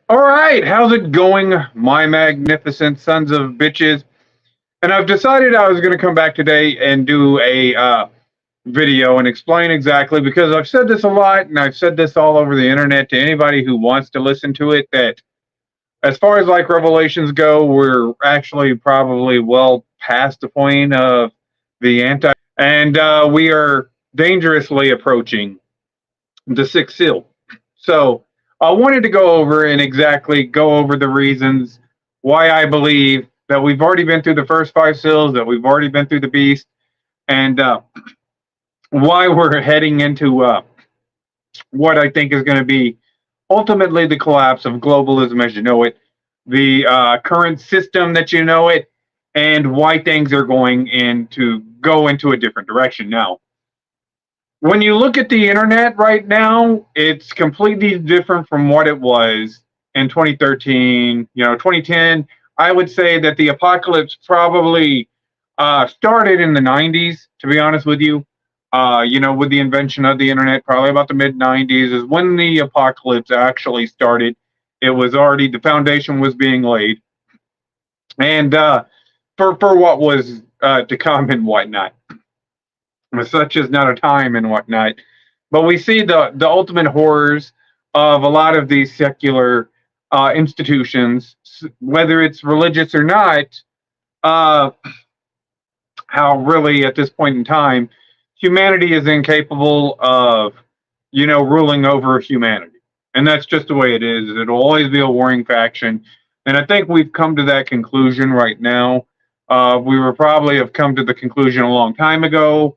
All right, how's it going, my magnificent sons of bitches? And I've decided I was going to come back today and do a video and explain exactly because I've said this a lot and I've said this all over the internet to anybody who wants to listen to it that as far as like revelations go, we're actually probably well past the point of the and we are dangerously approaching the sixth seal. So I wanted to go over and exactly go over the reasons why I believe that we've already been through the first five seals, that we've already been through the beast, and why we're heading into what I think is going to be ultimately the collapse of globalism as you know it, the current system that you know it, and why things are going into go into a different direction now. When you look at the internet right now, it's completely different from what it was in 2013, 2010. I would say that the apocalypse probably started in the 90s, to be honest with you. With the invention of the internet, probably about the mid 90s is when the apocalypse actually started. It was already, the foundation was being laid. And for what was to come and whatnot such as not a time and whatnot. But we see the ultimate horrors of a lot of these secular institutions, whether it's religious or not. Uh, how really at this point in time, humanity is incapable of, ruling over humanity, and that's just the way it is. It'll always be a warring faction, and I think we've come to that conclusion right now. We were probably have come to the conclusion a long time ago.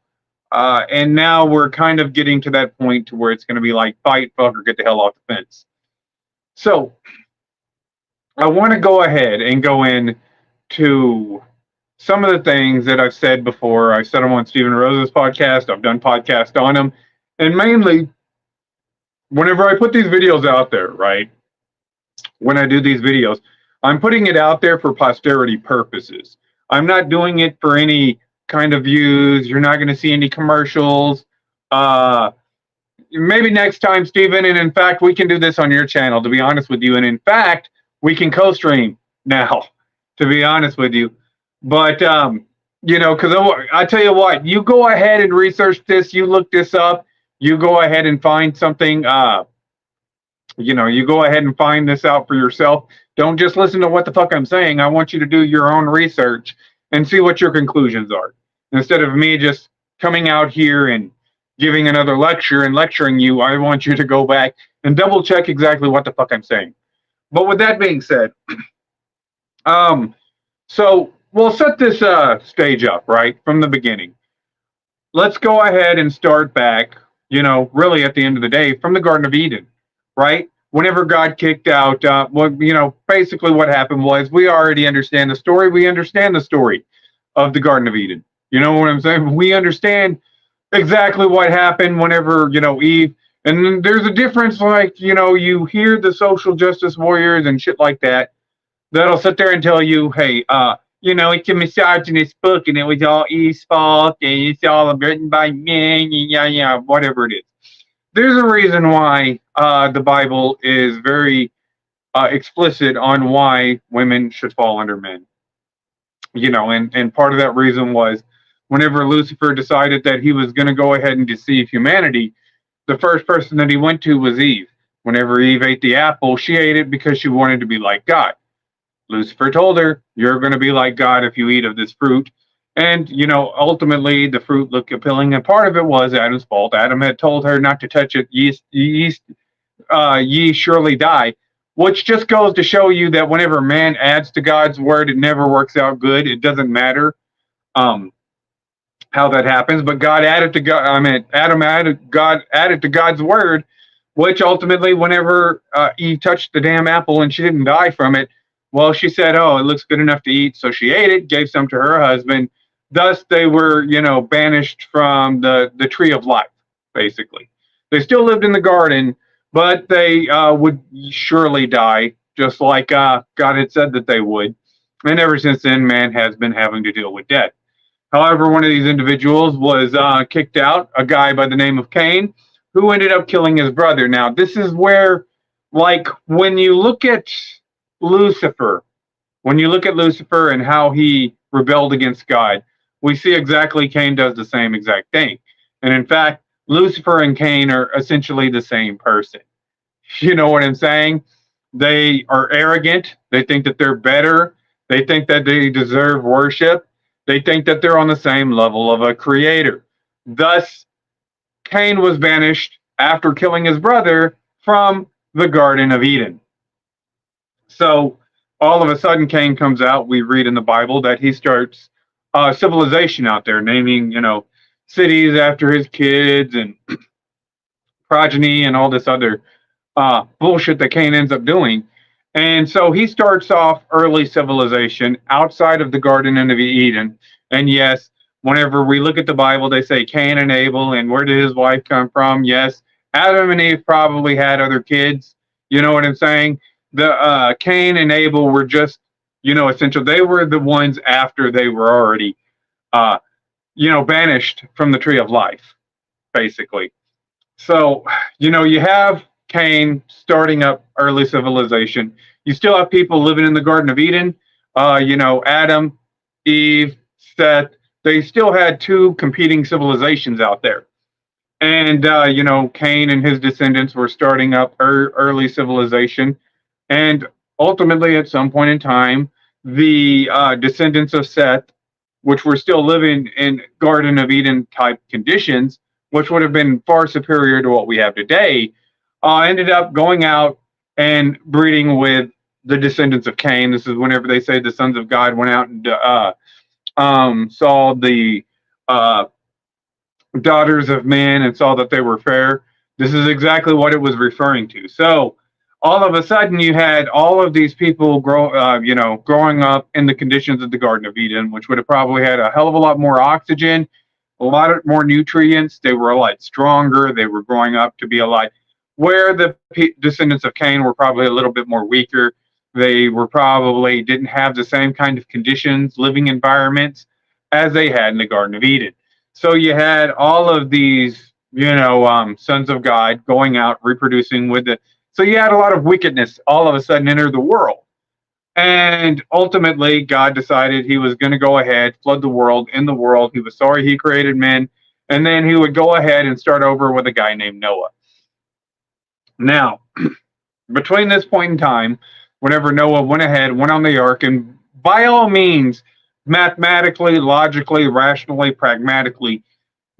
And now we're kind of getting to that point to where it's going to be like fight, fuck, or get the hell off the fence. So I want to go ahead and go in to some of the things that I've said before. I've said them on Stephen Rose's podcast. I've done podcasts on them. And mainly, whenever I put these videos out there, right, when I do these videos, I'm putting it out there for posterity purposes. I'm not doing it for any kind of views. You're not going to see any commercials. Maybe next time, Stephen. And in fact, we can do this on your channel, to be honest with you. And in fact, we can co-stream now, to be honest with you. But, because I tell you what, you go ahead and research this. You look this up. You go ahead and find something, you go ahead and find this out for yourself. Don't just listen to what the fuck I'm saying. I want you to do your own research and see what your conclusions are. Instead of me just coming out here and giving another lecture and lecturing you, I want you to go back and double check exactly what the fuck I'm saying. But with that being said, so we'll set this stage up, right, from the beginning. Let's go ahead and start back, really at the end of the day, from the Garden of Eden, right? Whenever God kicked out, basically what happened was we already understand the story. We understand the story of the Garden of Eden. You know what I'm saying? We understand exactly what happened whenever, Eve. And there's a difference, like, you hear the social justice warriors and shit like that that'll sit there and tell you, hey, it's a misogynist book and it was all Eve's fault and it's all written by men, whatever it is. There's a reason why the Bible is very explicit on why women should fall under men. And part of that reason was whenever Lucifer decided that he was going to go ahead and deceive humanity, the first person that he went to was Eve. Whenever Eve ate the apple, she ate it because she wanted to be like God. Lucifer told her, you're going to be like God if you eat of this fruit. And, ultimately the fruit looked appealing. And part of it was Adam's fault. Adam had told her not to touch it. Ye surely die. Which just goes to show you that whenever man adds to God's word, it never works out good. It doesn't matter how that happens. But God added to God. God added to God's word, which ultimately, whenever Eve touched the damn apple and she didn't die from it, well, she said, "Oh, it looks good enough to eat." So she ate it, gave some to her husband. Thus, they were, banished from the tree of life. Basically, they still lived in the garden, but they would surely die, just like God had said that they would. And ever since then, man has been having to deal with death. However, one of these individuals was kicked out, a guy by the name of Cain, who ended up killing his brother. Now, this is where Like when you look at Lucifer, when you look at Lucifer and how he rebelled against God, we see exactly Cain does the same exact thing. And in fact, Lucifer and Cain are essentially the same person. You know what I'm saying? They are arrogant. They think that they're better. They think that they deserve worship. They think that they're on the same level of a creator. Thus, Cain was banished after killing his brother from the Garden of Eden. So all of a sudden, Cain comes out. We read in the Bible that he starts civilization out there, naming, cities after his kids and progeny and all this other bullshit that Cain ends up doing. And so he starts off early civilization outside of the Garden of Eden. And yes, whenever we look at the Bible, they say Cain and Abel, and where did his wife come from? Yes, Adam and Eve probably had other kids. You know what I'm saying? The Cain and Abel were just, essential. They were the ones after they were already, banished from the tree of life, basically. So, you have Cain starting up early civilization. You still have people living in the Garden of Eden. Adam, Eve, Seth. They still had two competing civilizations out there. And, Cain and his descendants were starting up early civilization. And ultimately, at some point in time, the descendants of Seth, which were still living in Garden of Eden type conditions, which would have been far superior to what we have today, ended up going out and breeding with the descendants of Cain. This is whenever they say the sons of God went out and saw the daughters of men and saw that they were fair. This is exactly what it was referring to. So all of a sudden, you had all of these people growing up in the conditions of the Garden of Eden, which would have probably had a hell of a lot more oxygen, a lot more nutrients. They were a lot stronger. They were growing up to be a lot. Where the descendants of Cain were probably a little bit more weaker. They were probably didn't have the same kind of conditions, living environments as they had in the Garden of Eden. So you had all of these, sons of God going out reproducing with it. So you had a lot of wickedness all of a sudden enter the world. And ultimately, God decided he was going to go ahead, flood the world. In the world, he was sorry he created men. And then he would go ahead and start over with a guy named Noah. Now, between this point in time, whenever Noah went ahead, went on the ark, and by all means, mathematically, logically, rationally, pragmatically,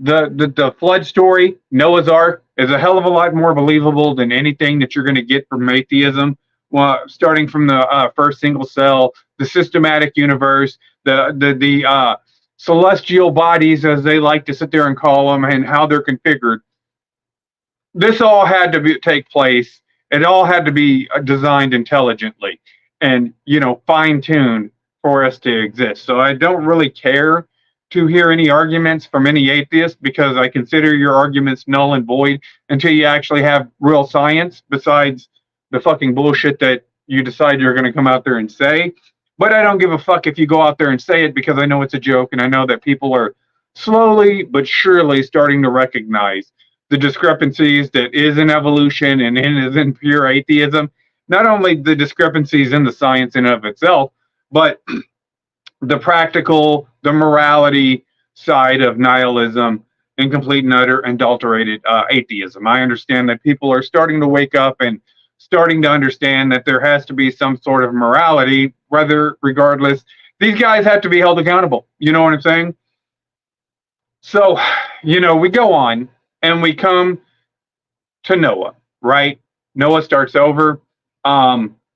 the flood story, Noah's Ark, is a hell of a lot more believable than anything that you're going to get from atheism. Well, starting from the first single cell, the systematic universe, the celestial bodies, as they like to sit there and call them, and how they're configured. This all had to take place. It all had to be designed intelligently and, fine-tuned for us to exist. So I don't really care to hear any arguments from any atheist, because I consider your arguments null and void until you actually have real science besides the fucking bullshit that you decide you're going to come out there and say. But I don't give a fuck if you go out there and say it, because I know it's a joke, and I know that people are slowly but surely starting to recognize the discrepancies that is in evolution and is in pure atheism. Not only the discrepancies in the science in and of itself, but the practical, the morality side of nihilism and complete and utter adulterated atheism. I understand that people are starting to wake up and starting to understand that there has to be some sort of morality, regardless. These guys have to be held accountable. You know what I'm saying? So, we go on and we come to Noah, right? Noah starts over.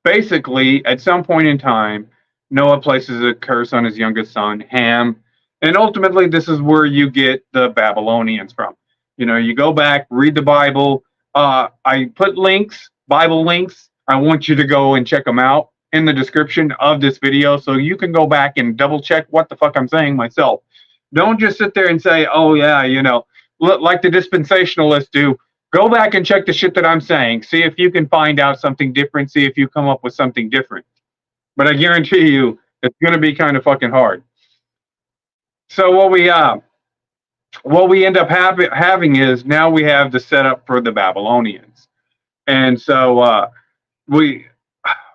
Basically, at some point in time, Noah places a curse on his youngest son, Ham. And ultimately, this is where you get the Babylonians from. You go back, read the Bible. I put links, Bible links. I want you to go and check them out in the description of this video, so you can go back and double check what the fuck I'm saying myself. Don't just sit there and say, oh, yeah, like the dispensationalists do. Go back and check the shit that I'm saying. See if you can find out something different. See if you come up with something different. But I guarantee you, it's going to be kind of fucking hard. So what we end up having is now we have the setup for the Babylonians. And so we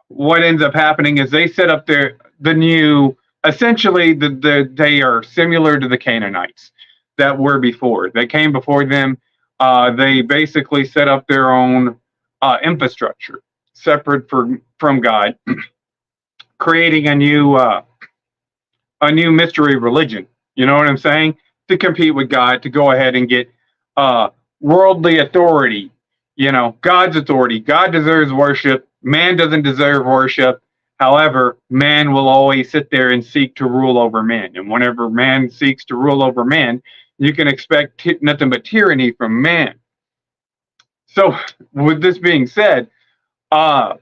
what ends up happening is they set up the new, essentially they are similar to the Canaanites that were before. They came before them. They basically set up their own infrastructure separate from God, creating a new mystery religion. You know what I'm saying? To compete with God, to go ahead and get uh, worldly authority. You know, God's authority. God deserves worship. Man doesn't deserve worship. However, man will always sit there and seek to rule over man. And whenever man seeks to rule over man, you can expect nothing but tyranny from man. So, with this being said, uh,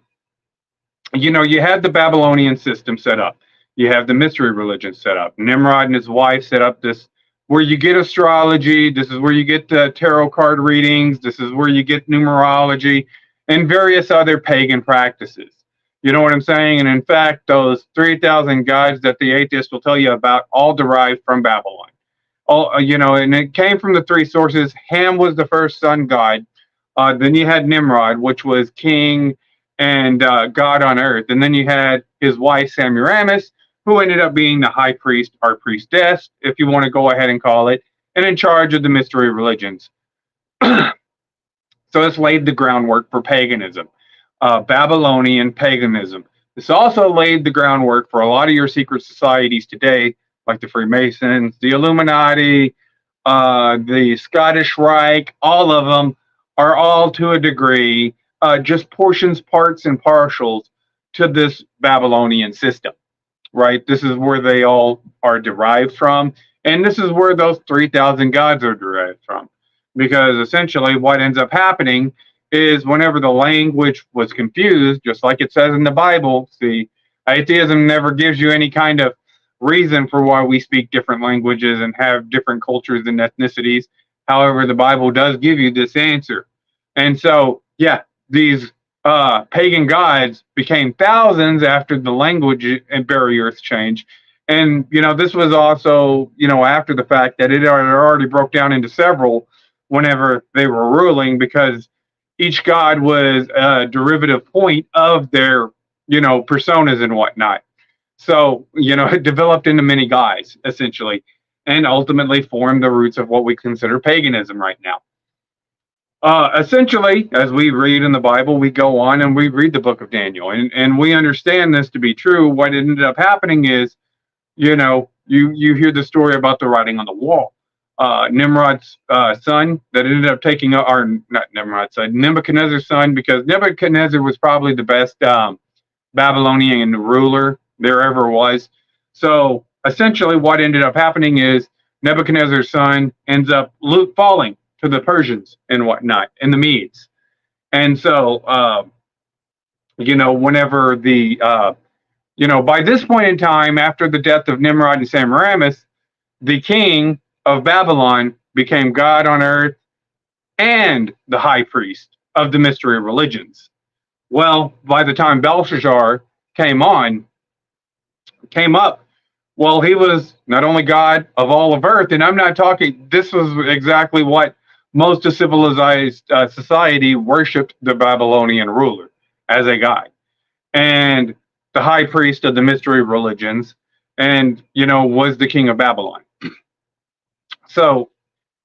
you had the Babylonian system set up. You have the mystery religion set up. Nimrod and his wife set up this where you get astrology. This is where you get tarot card readings. This is where you get numerology and various other pagan practices. You know what I'm saying? And in fact, those 3,000 gods that the atheists will tell you about all derived from Babylon. All and it came from the three sources. Ham was the first sun god. Then you had Nimrod, which was king and God on earth. And then you had his wife, Semiramis, who ended up being the high priest or priestess, if you want to go ahead and call it, and in charge of the mystery religions. So this laid the groundwork for paganism, Babylonian paganism. This also laid the groundwork for a lot of your secret societies today, like the Freemasons, the Illuminati, the Scottish Rite. All of them are all to a degree just portions, parts, and partials to this Babylonian system, right? This is where they all are derived from. And this is where those 3,000 gods are derived from. Because essentially what ends up happening is whenever the language was confused, just like it says in the Bible, see, atheism never gives you any kind of reason for why we speak different languages and have different cultures and ethnicities. However, the Bible does give you this answer. And so, yeah, these pagan gods became thousands after the language and barriers changed. And, this was also, after the fact that it had already broke down into several whenever they were ruling, because each god was a derivative point of their, personas and whatnot. So, it developed into many gods, essentially, and ultimately formed the roots of what we consider paganism right now. Essentially, as we read in the Bible, we go on and we read the book of Daniel, and we understand this to be true. What ended up happening is, you hear the story about the writing on the wall. Nimrod's son that ended up taking, or not Nimrod's son, Nebuchadnezzar's son, because Nebuchadnezzar was probably the best Babylonian ruler there ever was. So essentially what ended up happening is Nebuchadnezzar's son ends up falling to the Persians and whatnot, and the Medes. And so, whenever by this point in time, after the death of Nimrod and Semiramis, the king of Babylon became God on earth and the high priest of the mystery religions. Well, by the time Belshazzar came up, well, he was not only God of all of earth, and I'm not talking, this was exactly what most of civilized society worshipped the Babylonian ruler as a god, and the high priest of the mystery religions, and, was the king of Babylon. So,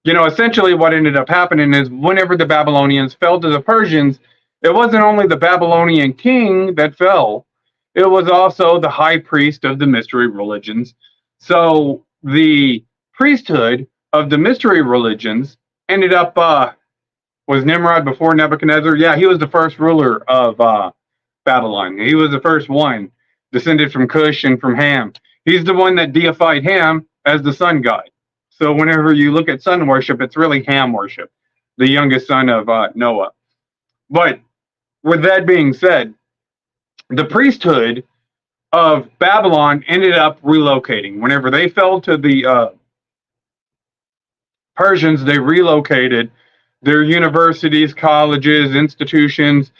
essentially what ended up happening is whenever the Babylonians fell to the Persians, it wasn't only the Babylonian king that fell, it was also the high priest of the mystery religions. So the priesthood of the mystery religions ended up, was Nimrod before Nebuchadnezzar? Yeah, he was the first ruler of Babylon. He was the first one, descended from Cush and from Ham. He's the one that deified Ham as the sun god. So whenever you look at sun worship, it's really Ham worship, the youngest son of Noah. But with that being said, the priesthood of Babylon ended up relocating. Whenever they fell to the Persians, they relocated their universities, colleges, institutions,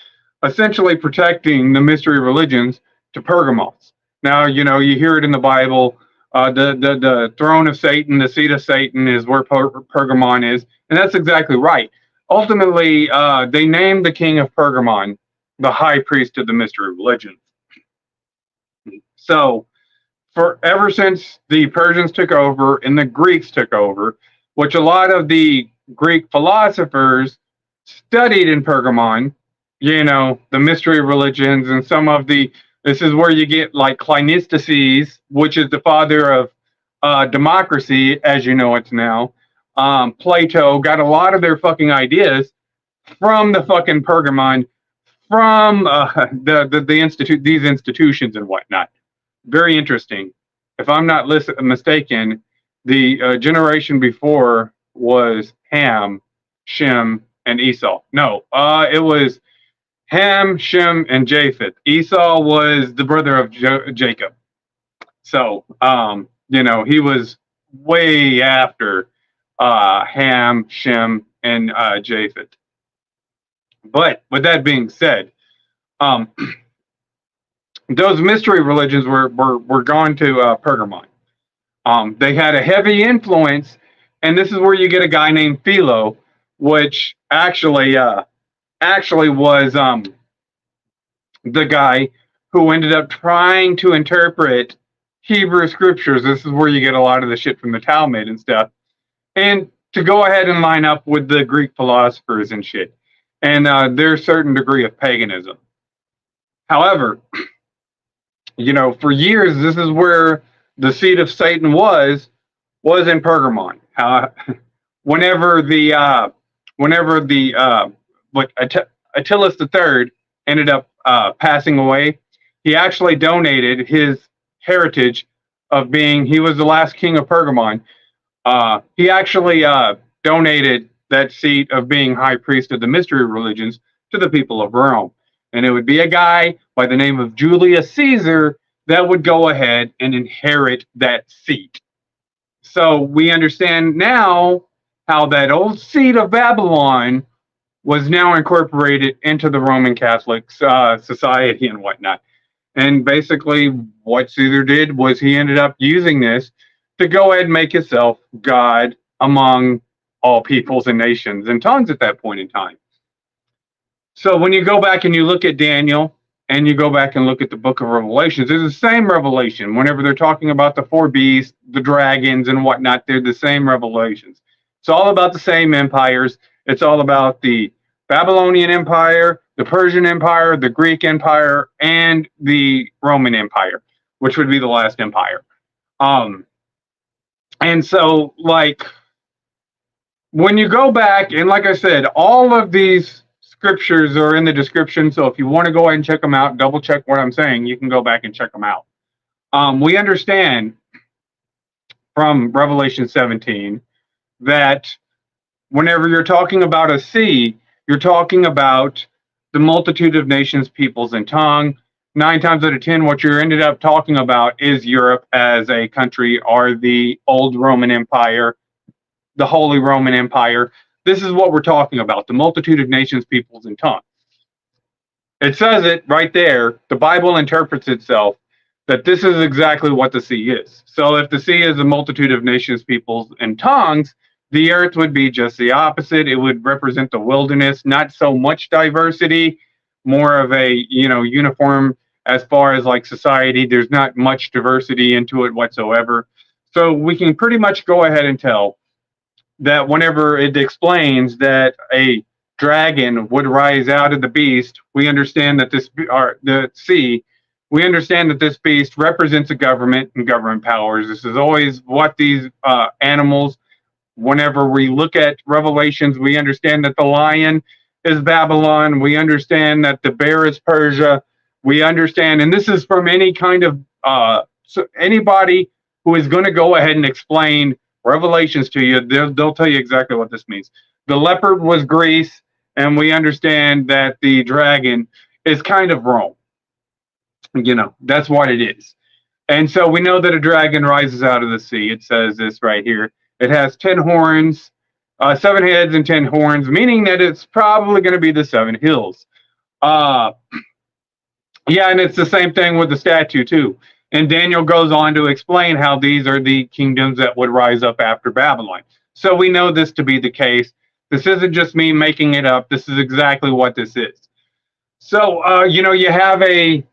essentially protecting the mystery religions to Pergamos. Now, you hear it in the Bible. The throne of Satan, the seat of Satan is where Pergamon is. And that's exactly right. Ultimately, they named the king of Pergamon the high priest of the mystery religions. So, for ever since the Persians took over and the Greeks took over, which a lot of the Greek philosophers studied in Pergamon, the mystery religions and some of the, this is where you get like Cleinistices, which is the father of democracy, as you know it's now. Plato got a lot of their fucking ideas from the fucking Pergamon, from these institutions and whatnot. Very interesting. If I'm not mistaken, the generation before was Ham, Shem, and Esau. No, it was Ham, Shem, and Japheth. Esau was the brother of Jacob. So, he was way after Ham, Shem, and Japheth. But with that being said, those mystery religions were gone to Pergamon. They had a heavy influence, and this is where you get a guy named Philo, which actually was the guy who ended up trying to interpret Hebrew scriptures. This is where you get a lot of the shit from the Talmud and stuff, and to go ahead and line up with the Greek philosophers and shit, and their certain degree of paganism. However, for years, this is where the seat of Satan was in Pergamon. Whenever Attilus III ended up passing away, he actually donated his heritage of being, he was the last king of Pergamon. He actually donated that seat of being high priest of the mystery religions to the people of Rome. And it would be a guy by the name of Julius Caesar that would go ahead and inherit that seat. So we understand now how that old seat of Babylon was now incorporated into the Roman Catholic society and whatnot. And basically what Caesar did was he ended up using this to go ahead and make himself God among all peoples and nations and tongues at that point in time. So when you go back and you look at Daniel and you go back and look at the book of Revelations, there's the same revelation. Whenever they're talking about the four beasts, the dragons and whatnot, they're the same revelations. It's all about the same empires. It's all about the Babylonian Empire, the Persian Empire, the Greek Empire, and the Roman Empire, which would be the last empire. And so, like, when you go back, and like I said, all of these scriptures are in the description, so if you want to go ahead and check them out, double check what I'm saying, you can go back and check them out. We understand from Revelation 17 that whenever you're talking about a sea, you're talking about the multitude of nations, peoples, and tongue. 9 times out of 10, what you're ended up talking about is Europe as a country, or the old Roman Empire, the Holy Roman Empire. This is what we're talking about, the multitude of nations, peoples, and tongues. It says it right there. The Bible interprets itself that this is exactly what the sea is. So if the sea is a multitude of nations, peoples, and tongues, the earth would be just the opposite. It would represent the wilderness, not so much diversity, more of a, uniform as far as like society. There's not much diversity into it whatsoever. So we can pretty much go ahead and tell that whenever it explains that a dragon would rise out of the beast, we understand that we understand that this beast represents a government and government powers. This is always what these animals, whenever we look at Revelations, we understand that the lion is Babylon. We understand that the bear is Persia. We understand, and this is from any kind of, so anybody who is going to go ahead and explain Revelations to you, they'll tell you exactly what this means. The leopard was Greece, and we understand that the dragon is kind of Rome. That's what it is. And so we know that a dragon rises out of the sea. It says this right here. It has 10 horns, 7 heads and 10 horns, meaning that it's probably going to be the 7 hills. Yeah, and it's the same thing with the statue too. And Daniel goes on to explain how these are the kingdoms that would rise up after Babylon. So we know this to be the case. This isn't just me making it up. This is exactly what this is. So, you have a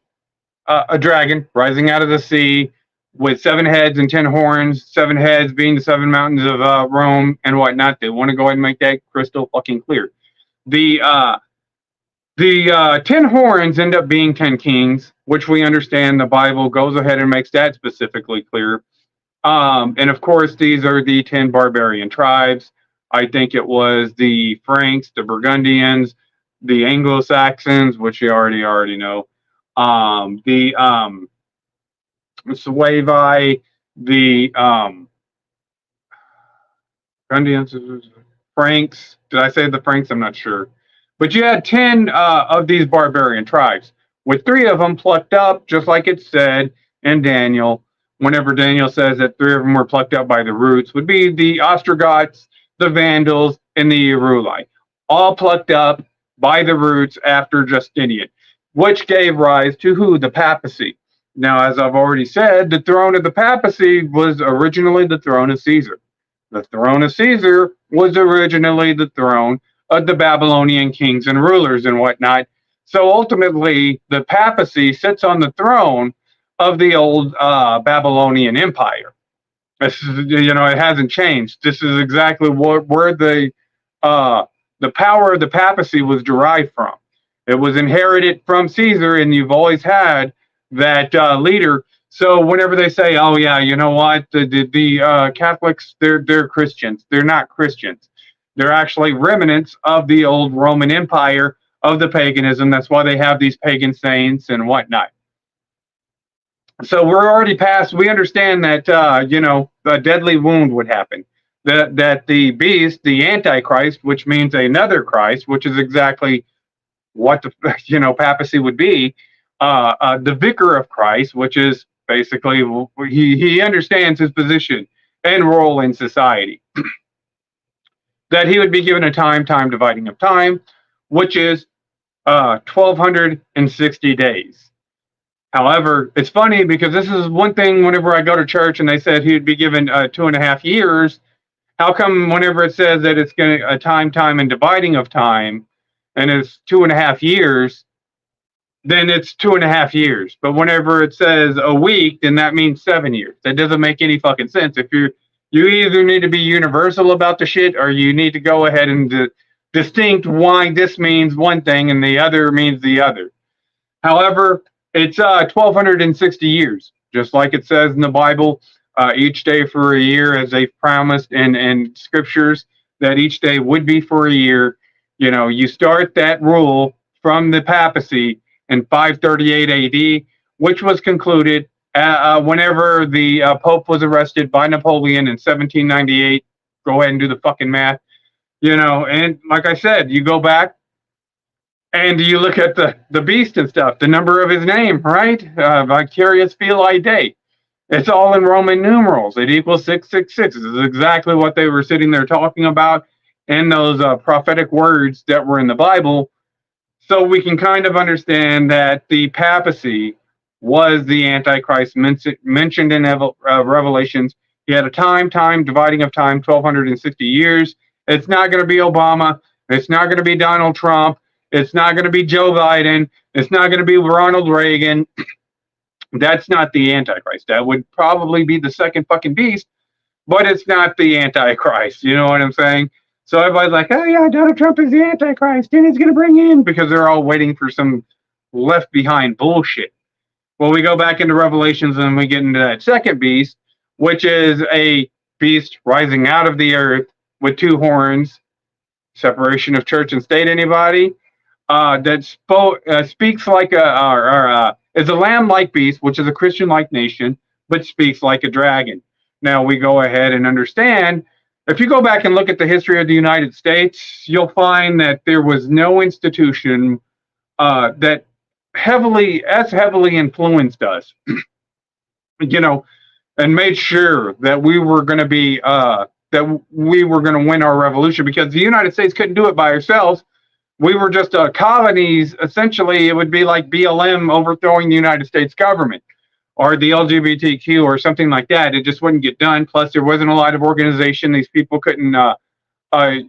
dragon rising out of the sea with 7 heads and 10 horns. 7 heads being the 7 mountains of Rome and whatnot. They want to go ahead and make that crystal fucking clear. The 10 horns end up being 10 kings, which we understand the Bible goes ahead and makes that specifically clear. And of course, these are the 10 barbarian tribes. I think it was the Franks, the Burgundians, the Anglo-Saxons, which you already know. The Suevi, the Burgundians, Franks. Did I say the Franks? I'm not sure. But you had 10 of these barbarian tribes, with 3 of them plucked up, just like it said in Daniel. Whenever Daniel says that 3 of them were plucked up by the roots, would be the Ostrogoths, the Vandals, and the Eruli, all plucked up by the roots after Justinian, which gave rise to who? The papacy. Now, as I've already said, the throne of the papacy was originally the throne of Caesar. The throne of Caesar was originally the throne of the Babylonian kings and rulers and whatnot. So ultimately, the papacy sits on the throne of the old Babylonian Empire. It hasn't changed. This is exactly where the power of the papacy was derived from. It was inherited from Caesar, and you've always had that leader. So whenever they say, "Oh yeah, you know what? The Catholics, they're Christians," they're not Christians. They're actually remnants of the old Roman Empire, of the paganism. That's why they have these pagan saints and whatnot. So we're already past. We understand that a deadly wound would happen. That the beast, the Antichrist, which means another Christ, which is exactly what the papacy would be. The vicar of Christ, which is basically he understands his position and role in society. That he would be given a time dividing of time, which is 1,260 days. However, it's funny because this is one thing whenever I go to church and they said he would be given 2.5 years, how come whenever it says that it's going to a time and dividing of time and it's 2.5 years, then it's 2.5 years. But whenever it says a week, then that means 7 years. That doesn't make any fucking sense. If you either need to be universal about the shit or you need to go ahead and distinct why this means one thing and the other means the other. However, it's 1,260 years, just like it says in the Bible, each day for a year, as they've promised in scriptures that each day would be for a year. You start that rule from the papacy in 538 AD, which was concluded whenever the Pope was arrested by Napoleon in 1798. Go ahead and do the fucking math. And like I said, you go back and you look at the beast and stuff, the number of his name, right? Vicarius Filii Dei. It's all in Roman numerals. It equals 666. This is exactly what they were sitting there talking about in those prophetic words that were in the Bible. So we can kind of understand that the papacy was the Antichrist mentioned in Revelations. He had a time dividing of time, 1,260 years. It's not going to be Obama. It's not going to be Donald Trump. It's not going to be Joe Biden. It's not going to be Ronald Reagan. That's not the Antichrist. That would probably be the second fucking beast, but it's not the Antichrist. You know what I'm saying? So everybody's like, "Oh yeah, Donald Trump is the Antichrist, and he's going to bring in," because they're all waiting for some left behind bullshit. Well, we go back into Revelations and we get into that second beast, which is a beast rising out of the earth with 2 horns. Separation of church and state. Anybody? That speaks like is a lamb-like beast, which is a Christian-like nation, but speaks like a dragon. Now we go ahead and understand. If you go back and look at the history of the United States, you'll find that there was no institution that heavily influenced us, and made sure that we were going to be that we were going to win our revolution, because the United States couldn't do it by ourselves. We were just colonies. Essentially, it would be like BLM overthrowing the United States government or the LGBTQ or something like that. It just wouldn't get done. Plus, there wasn't a lot of organization. These people couldn't, could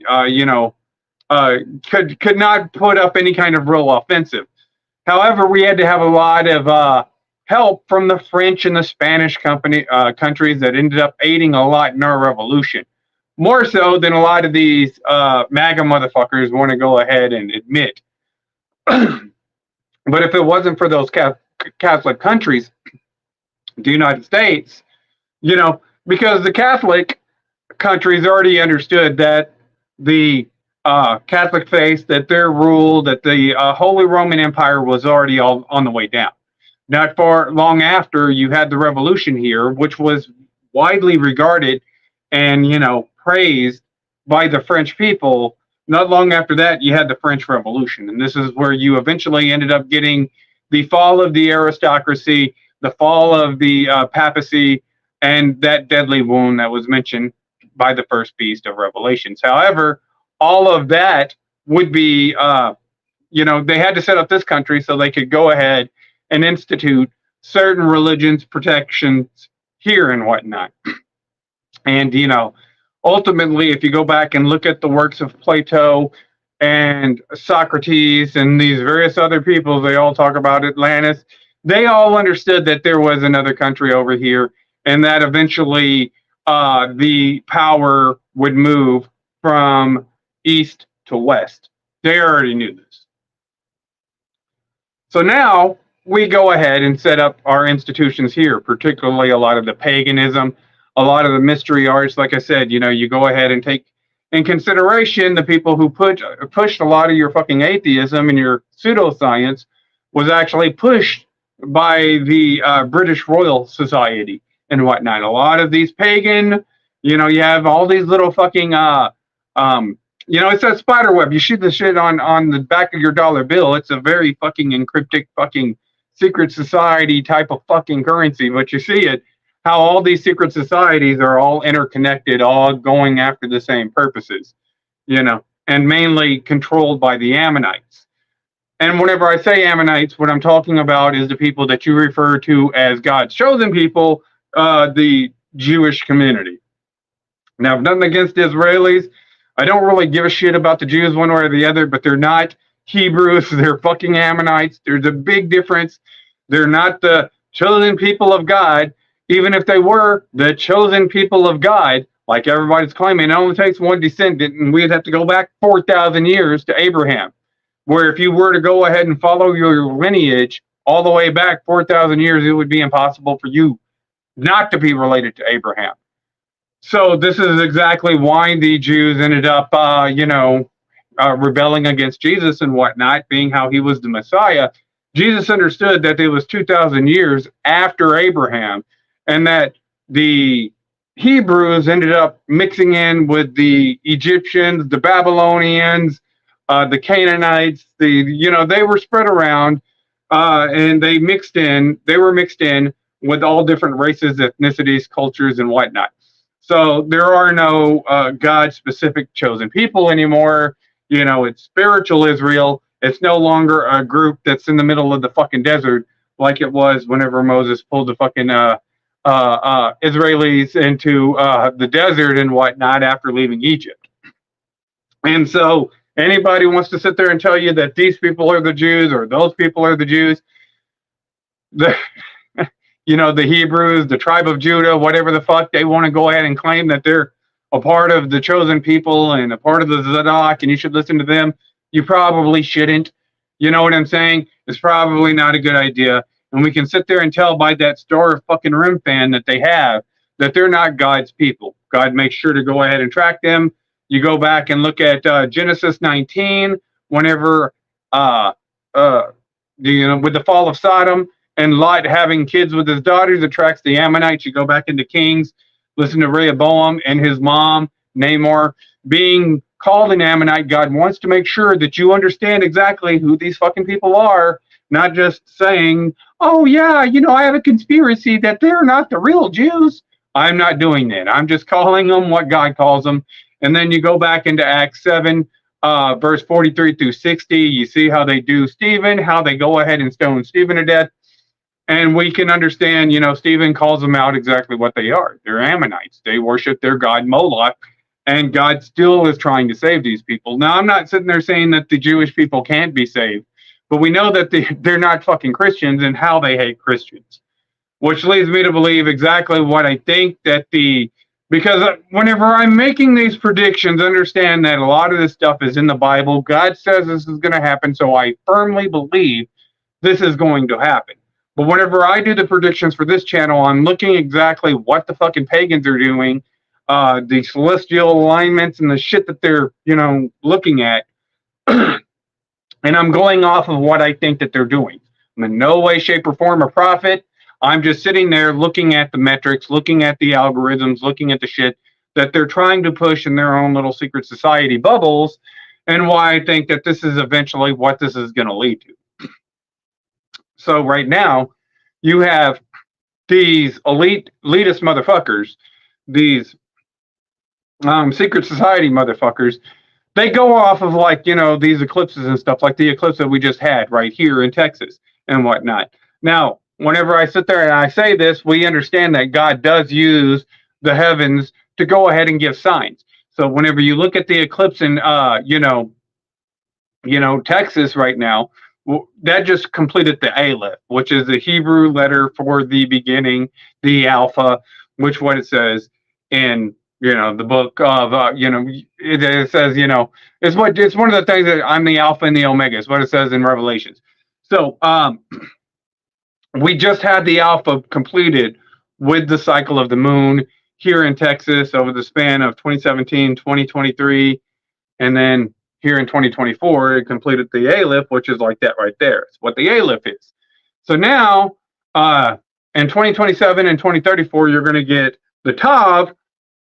not put up any kind of real offensive. However, we had to have a lot of help from the French and the Spanish countries that ended up aiding a lot in our revolution. More so than a lot of these MAGA motherfuckers want to go ahead and admit. But if it wasn't for those Catholic countries, the United States, because the Catholic countries already understood that the Catholic faith, that their rule, that the Holy Roman Empire was already all on the way down. Not far long after, you had the revolution here, which was widely regarded and, praised by the French people. Not long after that, you had the French Revolution. And this is where you eventually ended up getting the fall of the aristocracy, the fall of the papacy, and that deadly wound that was mentioned by the first beast of Revelations. However, all of that would be, they had to set up this country so they could go ahead and institute certain religions, protections here and whatnot. And, ultimately, if you go back and look at the works of Plato and Socrates and these various other people, they all talk about Atlantis. They all understood that there was another country over here, and that eventually the power would move from east to west. They already knew this. So now we go ahead and set up our institutions here, particularly a lot of the paganism, a lot of the mystery arts. Like I said, you go ahead and take in consideration the people who pushed a lot of your fucking atheism and your pseudoscience was actually pushed by the British Royal Society and whatnot. A lot of these pagan, you have all these little fucking, it's that spider web. You shoot the shit on the back of your dollar bill. It's a very fucking encryptic fucking secret society type of fucking currency. But you see it, how all these secret societies are all interconnected, all going after the same purposes, and mainly controlled by the Ammonites. And whenever I say Ammonites, what I'm talking about is the people that you refer to as God's chosen people, the Jewish community. Now, I've nothing against the Israelis. I don't really give a shit about the Jews one way or the other, but they're not Hebrews. They're fucking Ammonites. There's a big difference. They're not the chosen people of God. Even if they were the chosen people of God, like everybody's claiming, it only takes one descendant, and we'd have to go back 4,000 years to Abraham. Where if you were to go ahead and follow your lineage all the way back 4,000 years, it would be impossible for you not to be related to Abraham. So this is exactly why the Jews ended up, rebelling against Jesus and whatnot, being how he was the Messiah. Jesus understood that it was 2,000 years after Abraham, and that the Hebrews ended up mixing in with the Egyptians, the Babylonians, the Canaanites. They were spread around, and they were mixed in with all different races, ethnicities, cultures, and whatnot. So there are no God-specific chosen people anymore. It's spiritual Israel. It's no longer a group that's in the middle of the fucking desert like it was whenever Moses pulled the fucking Israelis into the desert and whatnot after leaving Egypt. And so anybody wants to sit there and tell you that these people are the Jews or those people are the Jews, the Hebrews, the tribe of Judah, whatever the fuck, they want to go ahead and claim that they're a part of the chosen people and a part of the Zadok, and you should listen to them. You probably shouldn't. You know what I'm saying? It's probably not a good idea. And we can sit there and tell by that Star of fucking Rim-Fan that they have that they're not God's people. God makes sure to go ahead and track them. You go back and look at Genesis 19, whenever, with the fall of Sodom and Lot having kids with his daughters, it tracks the Ammonites. You go back into Kings, listen to Rehoboam and his mom, Namor, being called an Ammonite. God wants to make sure that you understand exactly who these fucking people are, not just saying, oh, yeah, I have a conspiracy that they're not the real Jews. I'm not doing that. I'm just calling them what God calls them. And then you go back into Acts 7, verse 43 through 60. You see how they do Stephen, how they go ahead and stone Stephen to death. And we can understand, Stephen calls them out exactly what they are. They're Ammonites. They worship their god Moloch. And God still is trying to save these people. Now, I'm not sitting there saying that the Jewish people can't be saved. but we know that they're not fucking Christians and how they hate Christians, which leads me to believe exactly what I think that because whenever I'm making these predictions, understand that a lot of this stuff is in the Bible. God says this is going to happen, so I firmly believe this is going to happen. But whenever I do the predictions for this channel, I'm looking exactly what the fucking pagans are doing, the celestial alignments and the shit that they're, looking at. And I'm going off of what I think that they're doing. I'm in no way, shape, or form a prophet. I'm just sitting there looking at the metrics, looking at the algorithms, looking at the shit that they're trying to push in their own little secret society bubbles, and why I think that this is eventually what this is going to lead to. So right now, you have these elitist motherfuckers, these secret society motherfuckers. They go off of these eclipses and stuff, like the eclipse that we just had right here in Texas and whatnot. Now, whenever I sit there and I say this, we understand that God does use the heavens to go ahead and give signs. So whenever you look at the eclipse in Texas right now, that just completed the Aleph, which is the Hebrew letter for the beginning, the Alpha, which what it says in the book of it says it's one of the things that I'm the Alpha and the Omega is what it says in Revelations. So we just had the Alpha completed with the cycle of the moon here in Texas over the span of 2017, 2023, and then here in 2024 it completed the Aleph, which is like that right there. It's what the Aleph is. So now in 2027 and 2034 you're going to get the Tav,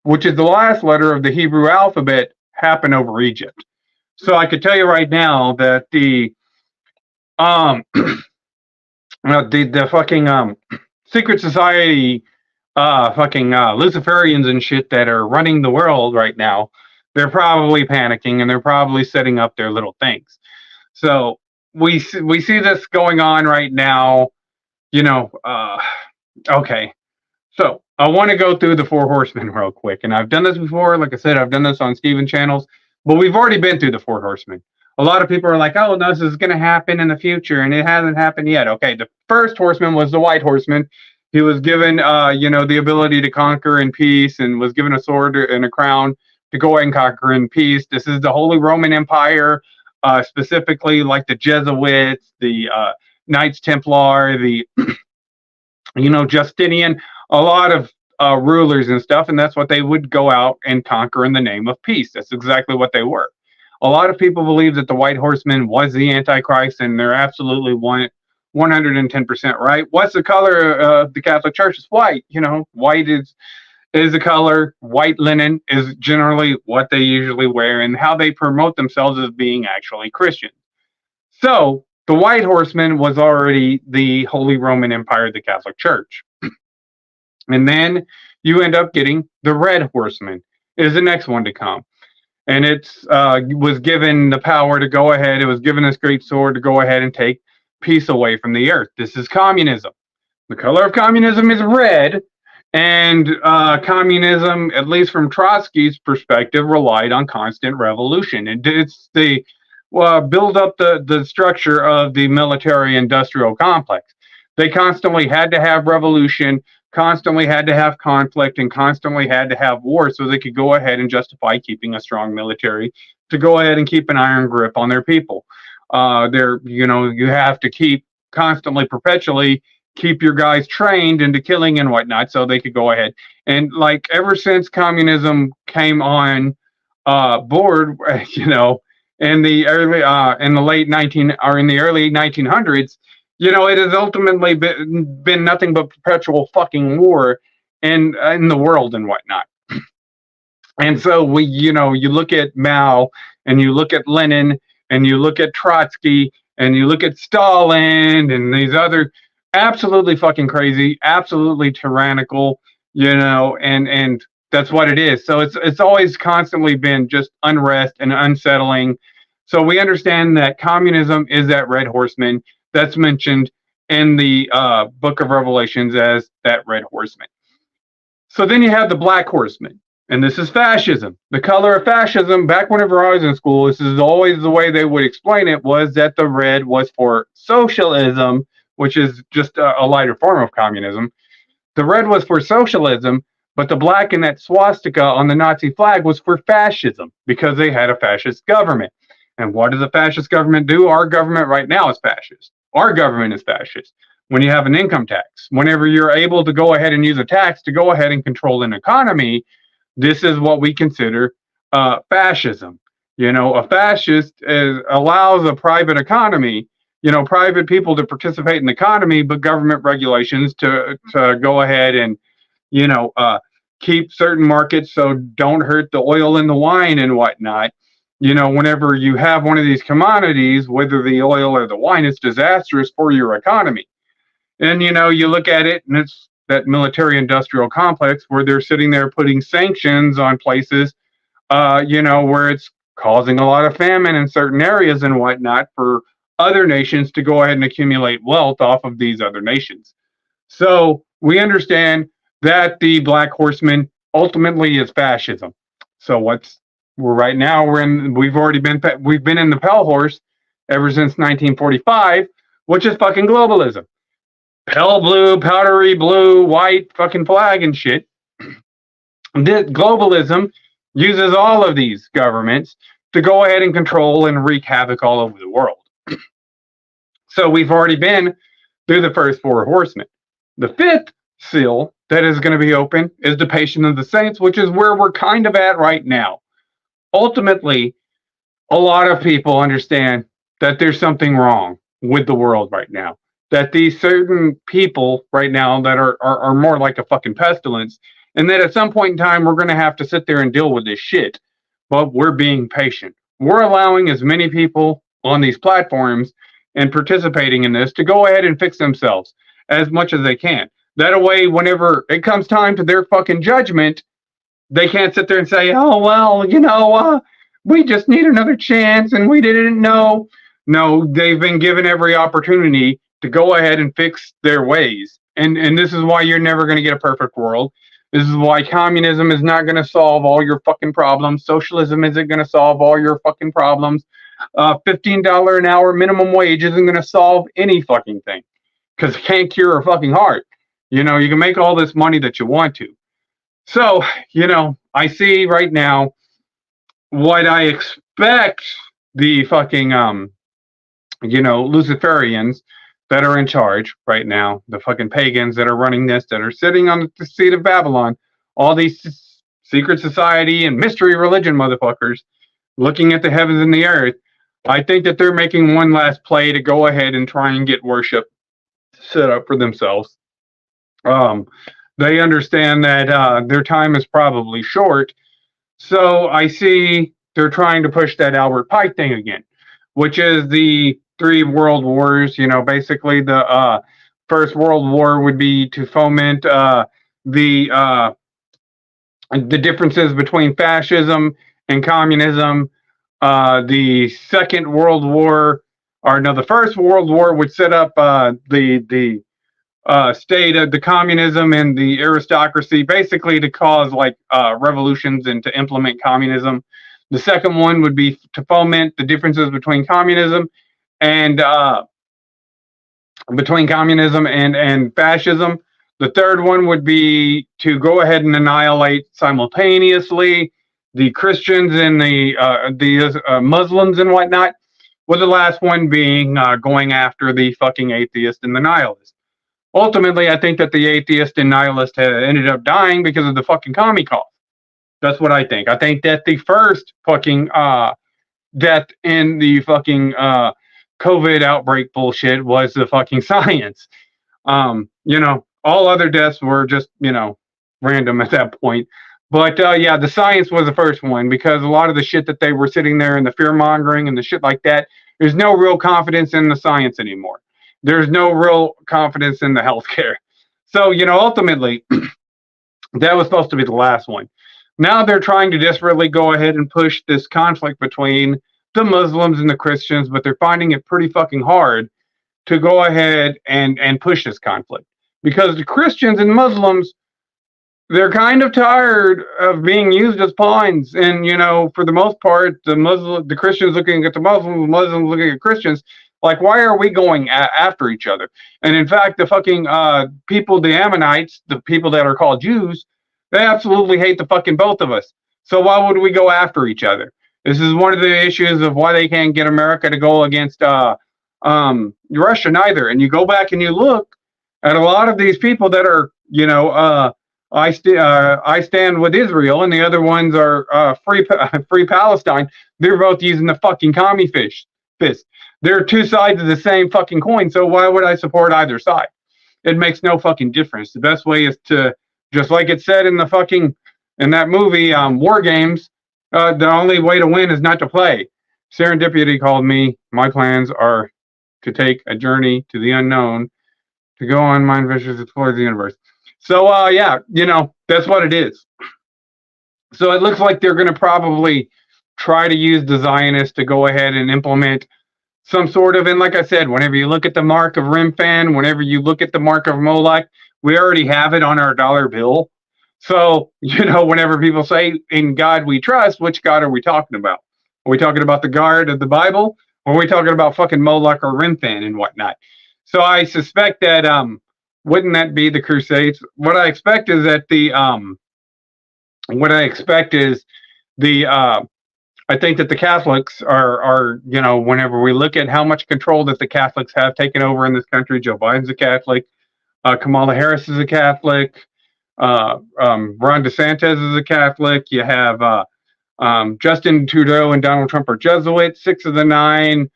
which is the last letter of the Hebrew alphabet, happen over Egypt. So I could tell you right now that the fucking secret society Luciferians and shit that are running the world right now, they're probably panicking and they're probably setting up their little things. So we see this going on right now. Okay. So I want to go through the four horsemen real quick. And I've done this before. Like I said, I've done this on Steven channels, but we've already been through the four horsemen. A lot of people are like, oh, no, this is going to happen in the future. And it hasn't happened yet. Okay. The first horseman was the white horseman. He was given, the ability to conquer in peace and was given a sword and a crown to go and conquer in peace. This is the Holy Roman Empire, specifically like the Jesuits, the Knights Templar, the, Justinian, a lot of rulers and stuff, and that's what they would go out and conquer in the name of peace. That's exactly what they were. A lot of people believe that the White Horseman was the Antichrist, and they're absolutely 110% right. What's the color of the Catholic Church? It's white. White is the color. White linen is generally what they usually wear, and how they promote themselves as being actually Christian. So the White Horseman was already the Holy Roman Empire, the Catholic Church. And then you end up getting the Red Horseman is the next one to come. And it's was given the power to go ahead. It was given this great sword to go ahead and take peace away from the earth. This is communism. The color of communism is red. And communism, at least from Trotsky's perspective, relied on constant revolution. And it's the build up the structure of the military-industrial complex. They constantly had to have revolution, constantly had to have conflict, and constantly had to have war so they could go ahead and justify keeping a strong military to go ahead and keep an iron grip on their people. You have to keep constantly, perpetually keep your guys trained into killing and whatnot so they could go ahead. And like ever since communism came on board, in the early in the early 1900s, it has ultimately been nothing but perpetual fucking war in the world and whatnot. And so you look at Mao and you look at Lenin and you look at Trotsky and you look at Stalin and these other absolutely fucking crazy, absolutely tyrannical, and that's what it is. So it's always constantly been just unrest and unsettling. So we understand that communism is that Red Horseman that's mentioned in the book of Revelations as that Red Horseman. So then you have the Black Horseman. And this is fascism. The color of fascism, back whenever I was in school, this is always the way they would explain it, was that the red was for socialism, which is just a lighter form of communism. The red was for socialism, but the black in that swastika on the Nazi flag was for fascism, because they had a fascist government. And what does a fascist government do? Our government right now is fascist. Our government is fascist. When you have an income tax, whenever you're able to go ahead and use a tax to go ahead and control an economy, this is what we consider fascism. A fascist allows a private economy, private people to participate in the economy, but government regulations to go ahead and, keep certain markets so don't hurt the oil and the wine and whatnot. Whenever you have one of these commodities, whether the oil or the wine, it's disastrous for your economy. And, you look at it and it's that military industrial complex where they're sitting there putting sanctions on places, where it's causing a lot of famine in certain areas and whatnot for other nations to go ahead and accumulate wealth off of these other nations. So we understand that the Black Horseman ultimately is fascism. So we've been in the pale horse ever since 1945, which is fucking globalism. Pale blue, powdery blue, white fucking flag and shit. This globalism uses all of these governments to go ahead and control and wreak havoc all over the world. So we've already been through the first four horsemen. The fifth seal that is going to be open is the Patience of the Saints, which is where we're kind of at right now. Ultimately, a lot of people understand that there's something wrong with the world right now. That these certain people right now that are more like a fucking pestilence, and that at some point in time we're going to have to sit there and deal with this shit. But we're being patient. We're allowing as many people on these platforms and participating in this to go ahead and fix themselves as much as they can. That way, whenever it comes time to their fucking judgment, they can't sit there and say, oh, well, we just need another chance and we didn't know. No, they've been given every opportunity to go ahead and fix their ways. And this is why you're never going to get a perfect world. This is why communism is not going to solve all your fucking problems. Socialism isn't going to solve all your fucking problems. $15 an hour minimum wage isn't going to solve any fucking thing, because it can't cure a fucking heart. You can make all this money that you want to. So, I see right now what I expect the fucking, Luciferians that are in charge right now, the fucking pagans that are running this, that are sitting on the seat of Babylon, all these secret society and mystery religion motherfuckers looking at the heavens and the earth. I think that they're making one last play to go ahead and try and get worship set up for themselves. They understand that their time is probably short. So I see they're trying to push that Albert Pike thing again, which is the 3 world wars. Basically the First World War would be to foment the differences between fascism and communism. The Second World War, the First World War would set up the state of the communism and the aristocracy, basically to cause revolutions and to implement communism. The second one would be to foment the differences between communism and fascism. The third one would be to go ahead and annihilate simultaneously the Christians and the Muslims and whatnot, with the last one being going after the fucking atheist and the nihilist. Ultimately, I think that the atheist and nihilist ended up dying because of the fucking commie cough. That's what I think. I think that the first fucking death in the fucking COVID outbreak bullshit was the fucking science. All other deaths were just, random at that point. But the science was the first one, because a lot of the shit that they were sitting there and the fear mongering and the shit like that, there's no real confidence in the science anymore. There's no real confidence in the healthcare. So, ultimately, that was supposed to be the last one. Now they're trying to desperately go ahead and push this conflict between the Muslims and the Christians, but they're finding it pretty fucking hard to go ahead and push this conflict. Because the Christians and Muslims, they're kind of tired of being used as pawns. And, you know, for the most part, the Christians looking at the Muslims looking at Christians, like, why are we going after each other? And in fact, the fucking people, the Ammonites, the people that are called Jews, they absolutely hate the fucking both of us. So why would we go after each other? This is one of the issues of why they can't get America to go against Russia neither. And you go back and you look at a lot of these people that are, you know, I stand with Israel, and the other ones are free Palestine. They're both using the fucking commie fist. They're two sides of the same fucking coin. So why would I support either side? It makes no fucking difference. The best way is to, just like it said in that movie, War Games. The only way to win is not to play. Serendipity called me. My plans are to take a journey to the unknown, to go on mind ventures, explore the universe. So, yeah, you know, that's what it is. So it looks like they're going to probably try to use the Zionists to go ahead and implement some sort of, and like I said, whenever you look at the mark of Remphan, whenever you look at the mark of Moloch, we already have it on our dollar bill. So, you know, whenever people say, in God we trust, which God are we talking about? Are we talking about the God of the Bible? Or are we talking about fucking Moloch or Remphan and whatnot? So I suspect that, wouldn't that be the Crusades? What I expect is that I think that the Catholics are, you know, whenever we look at how much control that the Catholics have taken over in this country, Joe Biden's a Catholic, Kamala Harris is a Catholic, Ron DeSantis is a Catholic. You have Justin Trudeau and Donald Trump are Jesuits. 6 of the 9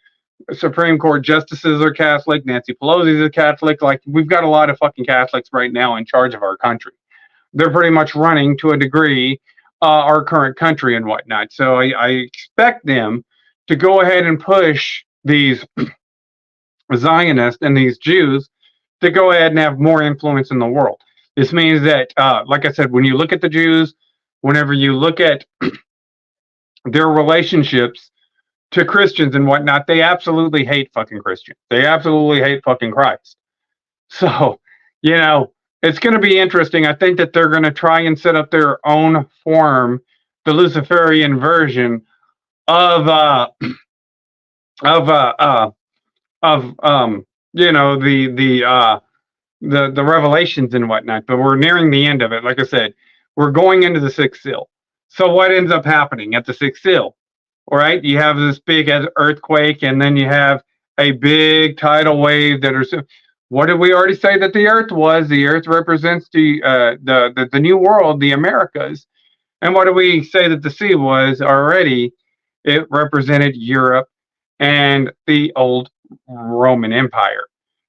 Supreme Court justices are Catholic. Nancy Pelosi is a Catholic. Like, we've got a lot of fucking Catholics right now in charge of our country. They're pretty much running, to a degree, our current country and whatnot. So I expect them to go ahead and push these Zionists and these Jews to go ahead and have more influence in the world. This means that, like I said, when you look at the Jews, whenever you look at their relationships to Christians and whatnot, they absolutely hate fucking Christians. They absolutely hate fucking Christ. So, you know, it's going to be interesting. I think that they're going to try and set up their own form, the Luciferian version of you know, the revelations and whatnot. But we're nearing the end of it. Like I said, we're going into the 6th seal. So what ends up happening at the 6th seal? All right, you have this big earthquake, and then you have a big tidal wave that are. What did we already say that the Earth was? The Earth represents the New World, the Americas. And what did we say that the sea was already? It represented Europe and the old Roman Empire.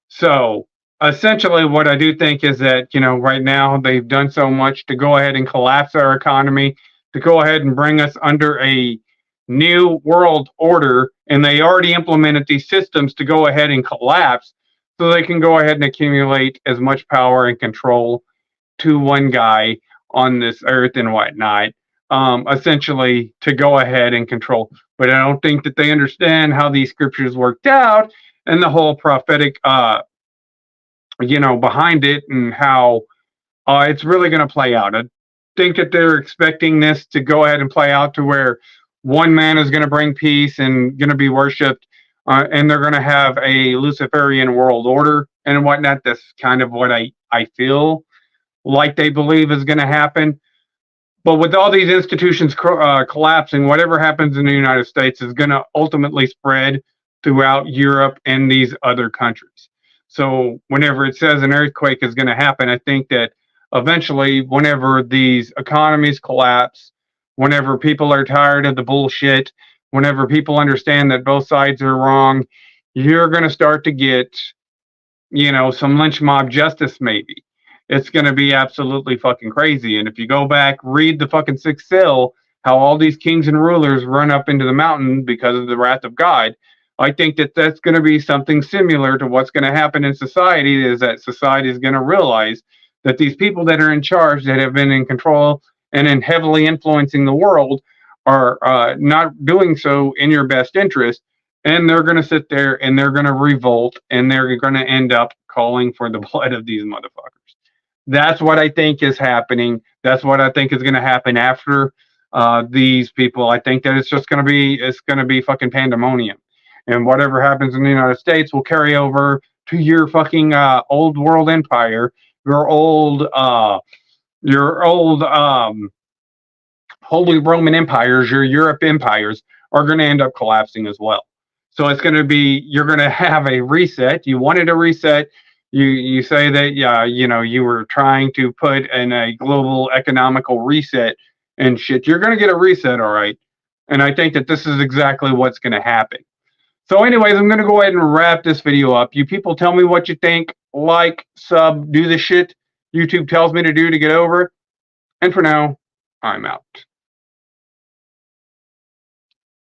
So essentially, what I do think is that, you know, right now they've done so much to go ahead and collapse our economy, to go ahead and bring us under a new world order, and they already implemented these systems to go ahead and collapse so they can go ahead and accumulate as much power and control to one guy on this earth and whatnot, essentially to go ahead and control. But I don't think that they understand how these scriptures worked out and the whole prophetic, you know, behind it, and how it's really going to play out. I think that they're expecting this to go ahead and play out to where one man is going to bring peace and going to be worshipped, and they're going to have a Luciferian world order and whatnot. That's kind of what I feel like they believe is going to happen. But with all these institutions collapsing, whatever happens in the United States is going to ultimately spread throughout Europe and these other countries. So whenever it says an earthquake is going to happen, I think that eventually, whenever these economies collapse, whenever people are tired of the bullshit, whenever people understand that both sides are wrong, you're going to start to get, you know, some lynch mob justice maybe. It's going to be absolutely fucking crazy. And if you go back, read the fucking 6th seal, how all these kings and rulers run up into the mountain because of the wrath of God, I think that that's going to be something similar to what's going to happen in society, is that society is going to realize that these people that are in charge, that have been in control and in heavily influencing the world, are not doing so in your best interest. And they're going to sit there and they're going to revolt, and they're going to end up calling for the blood of these motherfuckers. That's what I think is happening. That's what I think is going to happen after these people. I think that it's going to be fucking pandemonium, and whatever happens in the United States will carry over to your fucking old world empire, your old Holy Roman empires, your Europe empires are going to end up collapsing as well. So it's going to be, you're going to have a reset. You wanted a reset. You say that, yeah, you know, you were trying to put in a global economical reset and shit. You're going to get a reset, all right. And I think that this is exactly what's going to happen. So anyways, I'm going to go ahead and wrap this video up. You people tell me what you think. Like, sub, do the shit YouTube tells me to do to get over. And for now, I'm out.